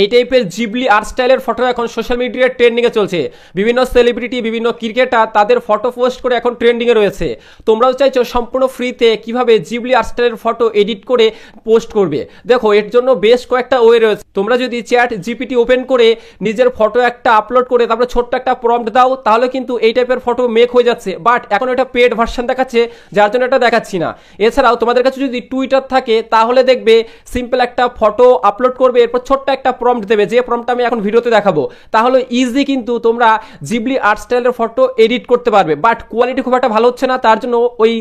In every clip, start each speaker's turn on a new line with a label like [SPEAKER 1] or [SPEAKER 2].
[SPEAKER 1] এই টাইপের Ghibli art স্টাইলের ফটো এখন সোশ্যাল মিডিয়ায় ট্রেন্ডিংয়ে চলছে। বিভিন্ন সেলিব্রিটি, বিভিন্ন ক্রিকেটার তাদের ফটো পোস্ট করে এখন ট্রেন্ডিংয়ে রয়েছে। তোমরাও চাইছো সম্পূর্ণ ফ্রিতে কিভাবে জিবলি আর্ট স্টাইলের ফটো এডিট করে পোস্ট করবে। দেখো, এর জন্য বেশ কয়েকটা ওয়ে রয়েছে। তোমরা যদি চ্যাট জিপিটি ওপেন করে নিজের ফটো একটা আপলোড করে তারপরে ছোট্ট একটা প্রম্পট দাও, তাহলে কিন্তু এই টাইপের ফটো মেক হয়ে যাচ্ছে। বাট এখন এটা পেড ভার্সন দেখাচ্ছে, যার জন্য এটা দেখাচ্ছি না। এছাড়াও তোমাদের কাছে যদি টুইটার থাকে, তাহলে দেখবে সিম্পল একটা ফটো আপলোড করবে, এরপর ছোট্ট একটা প্রম্পট দেবে, যে প্রম্পটটা আমি এখন ভিডিওতে দেখাবো। তাহলে ইজি কিন্তু তোমরা জিবলি আর্ট স্টাইলের ফটো এডিট করতে পারবে। বাট কোয়ালিটি খুব একটা ভালো হচ্ছে না, তার জন্য ওই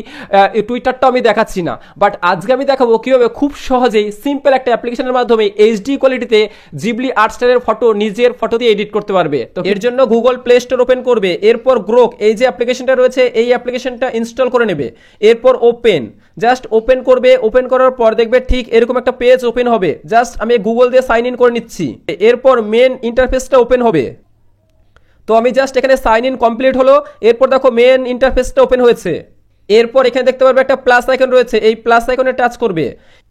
[SPEAKER 1] টুইটারটা আমি দেখাচ্ছি না। বাট আজকে আমি দেখাবো কিভাবে খুব সহজেই সিম্পল একটা অ্যাপ্লিকেশনের মাধ্যমে এইচডি কোয়ালিটিতে জিবলি আর্ট স্টাইলের ফটো নিজের ফটো দিয়ে এডিট করতে পারবে। তো এর জন্য গুগল প্লে স্টোর ওপেন করবে, এরপর গ্রোক এই যে অ্যাপ্লিকেশনটা রয়েছে এই অ্যাপ্লিকেশনটা ইনস্টল করে নেবে, এরপর ওপেন জাস্ট ওপেন করবে। ওপেন করার পর দেখবে ঠিক এরকম একটা পেজ ওপেন হবে। জাস্ট আমি গুগল দিয়ে সাইন ইন করে নিচ্ছি, এরপর মেন ইন্টারফেসটা ওপেন হবে। তো আমি জাস্ট এখানে সাইন ইন কমপ্লিট হলো, এরপর দেখো মেন ইন্টারফেসটা ওপেন হয়েছে। এরপর এখানে দেখতে পারবে একটা প্লাস আইকন রয়েছে, এই প্লাস আইকনে টাচ করবে,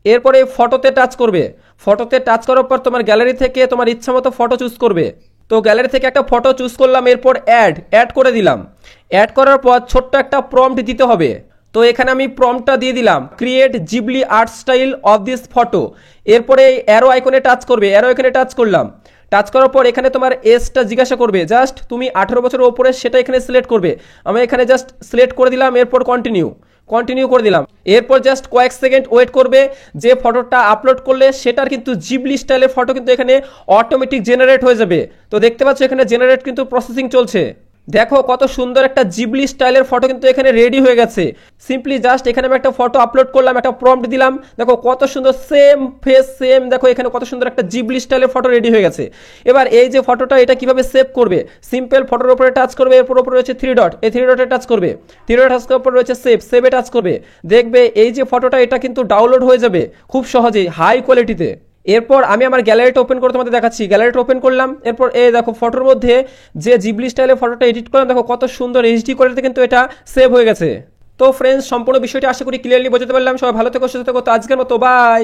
[SPEAKER 1] এরপরে ফটোতে টাচ করবে। ফটোতে টাচ করার পর তোমার গ্যালারি থেকে তোমার ইচ্ছা মতো ফটো চুজ করবে। তো গ্যালারি থেকে একটা ফটো চুজ করলাম, এরপর অ্যাড করে দিলাম। অ্যাড করার পর ছোট্ট একটা প্রম্পট দিতে হবে। তো এখানে আমি প্রম্পটটা দিয়ে দিলাম, create Ghibli art style of this photo. এরপরে অ্যারো আইকনে টাচ করবে, অ্যারো আইকনে টাচ করলাম। টাচ করার পর এখানে তোমার এজটা জিজ্ঞাসা করবে, জাস্ট তুমি 18 বছরের ওপরে সেটা এখানে সিলেক্ট করবে। আমি এখানে জাস্ট সিলেক্ট করে দিলাম, এরপর কন্টিনিউ করে দিলাম। এরপর জাস্ট কয়েক সেকেন্ড ওয়েট করবে। যে ফটোটা আপলোড করলে সেটার কিন্তু জিবলি স্টাইলের ফটো কিন্তু এখানে অটোমেটিক জেনারেট হয়ে যাবে। তো দেখতে পাচ্ছ এখানে জেনারেট কিন্তু প্রসেসিং চলছে। দেখো কত সুন্দর একটা জিবলি স্টাইলের ফটো কিন্তু এখানে রেডি হয়ে গেছে। সিম্পলি জাস্ট এখানে আমি একটা ফটো আপলোড করলাম, একটা প্রম্পট দিলাম, দেখো কত সুন্দর সেম ফেস সেম, দেখো এখানে কত সুন্দর একটা জিবলি স্টাইলের ফটো রেডি হয়ে গেছে। এবার এই যে ফটোটা এটা কিভাবে সেভ করবে, সিম্পল ফটোর উপরে টাচ করবে, এরপর উপরে রয়েছে থ্রি ডট, এই থ্রি ডটে টাচ করবে, থ্রি ডট টাচ করার পর রয়েছে সেভে টাচ করবে। দেখবে এই যে ফটোটা এটা কিন্তু ডাউনলোড হয়ে যাবে খুব সহজেই হাই কোয়ালিটিতে। এরপর আমি আমার গ্যালারিটা ওপেন করে তোমাদের দেখাচ্ছি। গ্যালারিটা ওপেন করলাম, এরপর এই দেখো ফটোর মধ্যে যে জিবলি স্টাইলের ফটোটা এডিট করলাম, দেখো কত সুন্দর এইচডি কোয়ালিটিতে কিন্তু এটা সেভ হয়ে গেছে। তো ফ্রেন্ডস, সম্পূর্ণ বিষয়টা আশা করি ক্লিয়ারলি বোঝাতে পারলাম। সবাই ভালো থেকো, সুস্থ থেকো। তো আজকের মতো বাই।